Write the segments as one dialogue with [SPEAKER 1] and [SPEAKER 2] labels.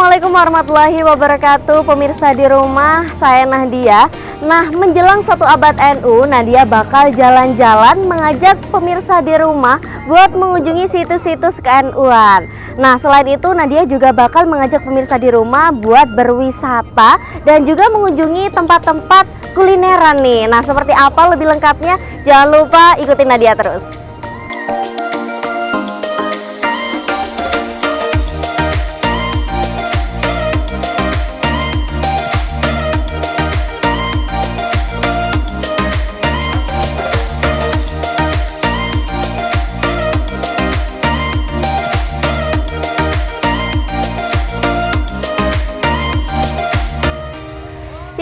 [SPEAKER 1] Assalamualaikum warahmatullahi wabarakatuh. Pemirsa di rumah, saya Nahdia. Nah, menjelang 1 abad NU, Nahdia bakal jalan-jalan mengajak pemirsa di rumah buat mengunjungi situs-situs ke-NU-an. Nah, selain itu Nahdia juga bakal mengajak pemirsa di rumah buat berwisata dan juga mengunjungi tempat-tempat kulineran nih. Nah, seperti apa lebih lengkapnya? Jangan lupa ikutin Nahdia terus.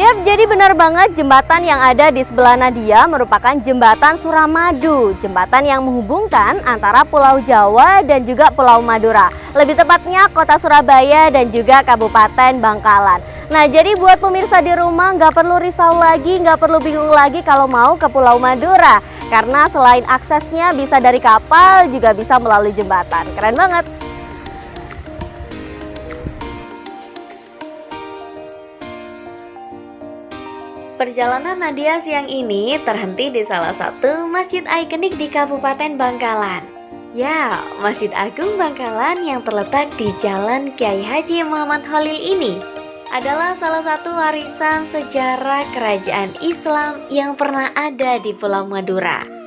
[SPEAKER 1] Yap, jadi benar banget jembatan yang ada di sebelah Nahdia merupakan jembatan Suramadu, jembatan yang menghubungkan antara Pulau Jawa dan juga Pulau Madura. Lebih tepatnya kota Surabaya dan juga Kabupaten Bangkalan. Nah, jadi buat pemirsa di rumah nggak perlu risau lagi, nggak perlu bingung lagi kalau mau ke Pulau Madura. Karena selain aksesnya bisa dari kapal, juga bisa melalui jembatan. Keren banget! Perjalanan Nahdia siang ini terhenti di salah satu masjid ikonik di Kabupaten Bangkalan. Ya, Masjid Agung Bangkalan yang terletak di Jalan Kiai Haji Muhammad Khalil ini adalah salah satu warisan sejarah kerajaan Islam yang pernah ada di Pulau Madura.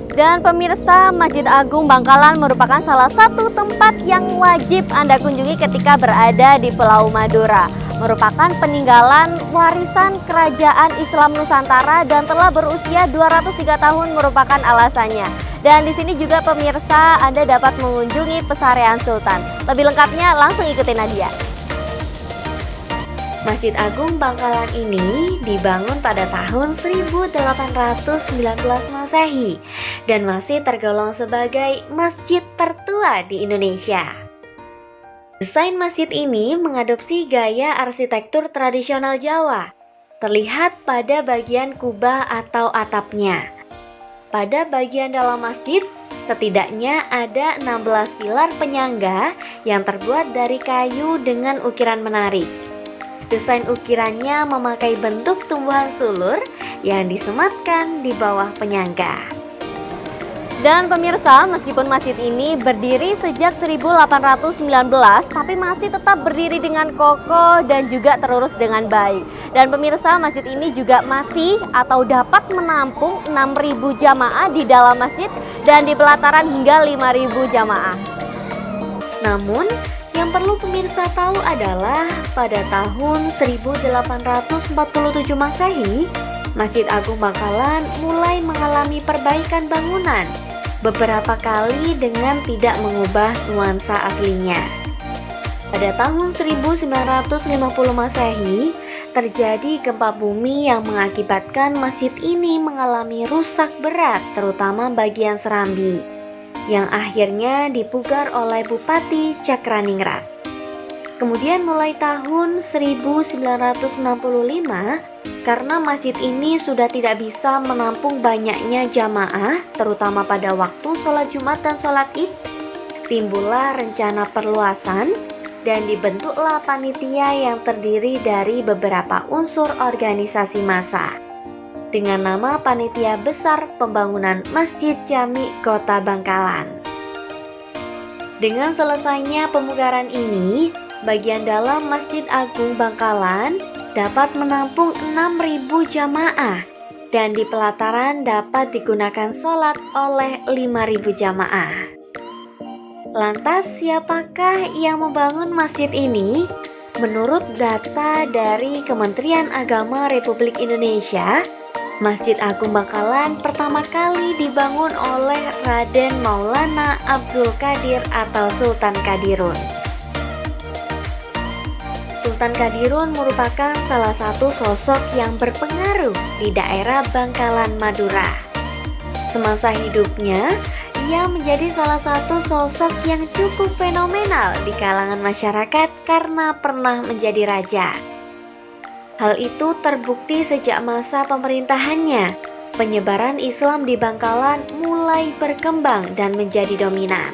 [SPEAKER 1] Dan pemirsa, Masjid Agung Bangkalan merupakan salah satu tempat yang wajib Anda kunjungi ketika berada di Pulau Madura. Merupakan peninggalan warisan kerajaan Islam Nusantara dan telah berusia 203 tahun merupakan alasannya. Dan di sini juga pemirsa Anda dapat mengunjungi Pesarean Sultan. Lebih lengkapnya langsung ikutin Nahdia. Masjid Agung Bangkalan ini dibangun pada tahun 1819 Masehi dan masih tergolong sebagai masjid tertua di Indonesia. Desain masjid ini mengadopsi gaya arsitektur tradisional Jawa, terlihat pada bagian kubah atau atapnya. Pada bagian dalam masjid, setidaknya ada 16 pilar penyangga yang terbuat dari kayu dengan ukiran menarik. Desain ukirannya memakai bentuk tumbuhan sulur yang disematkan di bawah penyangga. Dan pemirsa, meskipun masjid ini berdiri sejak 1819, tapi masih tetap berdiri dengan kokoh dan juga terurus dengan baik. Dan pemirsa, masjid ini juga masih atau dapat menampung 6.000 jamaah di dalam masjid dan di pelataran hingga 5.000 jamaah. Namun, yang perlu pemirsa tahu adalah pada tahun 1847 Masehi, Masjid Agung Bangkalan mulai mengalami perbaikan bangunan beberapa kali dengan tidak mengubah nuansa aslinya. Pada tahun 1950 Masehi, terjadi gempa bumi yang mengakibatkan masjid ini mengalami rusak berat, terutama bagian serambi, yang akhirnya dipugar oleh Bupati Cakraningrat. Kemudian mulai tahun 1965, karena masjid ini sudah tidak bisa menampung banyaknya jamaah, terutama pada waktu sholat Jumat dan sholat Id, timbullah rencana perluasan dan dibentuklah panitia yang terdiri dari beberapa unsur organisasi massa dengan nama Panitia Besar Pembangunan Masjid Jami Kota Bangkalan. Dengan selesainya pemugaran ini, bagian dalam Masjid Agung Bangkalan dapat menampung 6.000 jamaah dan di pelataran dapat digunakan sholat oleh 5.000 jamaah. Lantas siapakah yang membangun masjid ini? Menurut data dari Kementerian Agama Republik Indonesia, Masjid Agung Bangkalan pertama kali dibangun oleh Raden Maulana Abdul Qadir atau Sultan Qadirun. Sultan Qadirun merupakan salah satu sosok yang berpengaruh di daerah Bangkalan, Madura. Semasa hidupnya, ia menjadi salah satu sosok yang cukup fenomenal di kalangan masyarakat karena pernah menjadi raja. Hal itu terbukti sejak masa pemerintahannya. Penyebaran Islam di Bangkalan mulai berkembang dan menjadi dominan.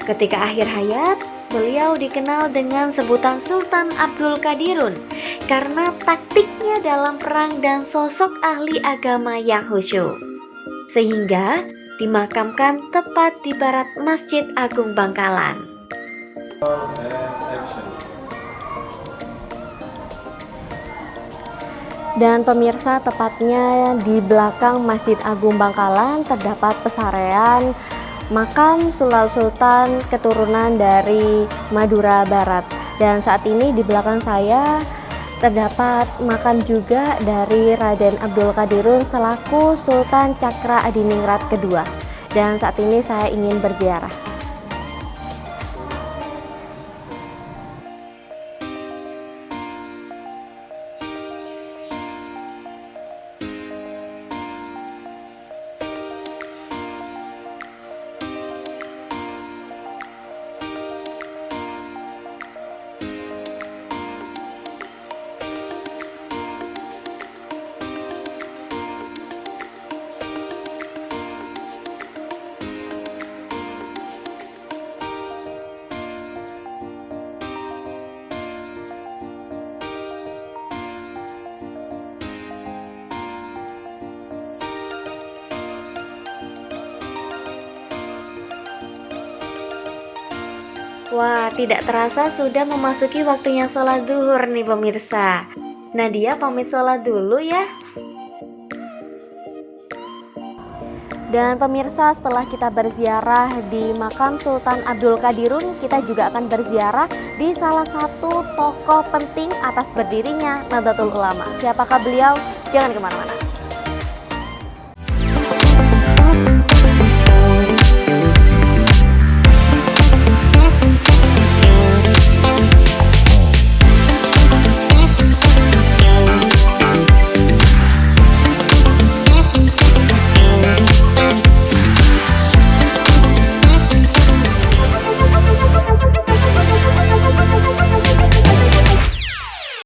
[SPEAKER 1] Ketika akhir hayat, beliau dikenal dengan sebutan Sultan Abdul Qadirun karena taktiknya dalam perang dan sosok ahli agama yang khusyuk. Sehingga dimakamkan tepat di barat Masjid Agung Bangkalan. Dan pemirsa, tepatnya di belakang Masjid Agung Bangkalan terdapat pesarean makam Sultan keturunan dari Madura Barat. Dan saat ini di belakang saya terdapat makam juga dari Raden Abdul Qadirun selaku Sultan Cakra Adiningrat kedua. Dan saat ini saya ingin berziarah. Wah, tidak terasa sudah memasuki waktunya sholat zuhur nih pemirsa. Nadia pamit sholat dulu ya. Dan pemirsa, setelah kita berziarah di makam Sultan Abdul Qadirun, kita juga akan berziarah di salah satu tokoh penting atas berdirinya Nahdlatul Ulama. Siapakah beliau? Jangan kemana-mana.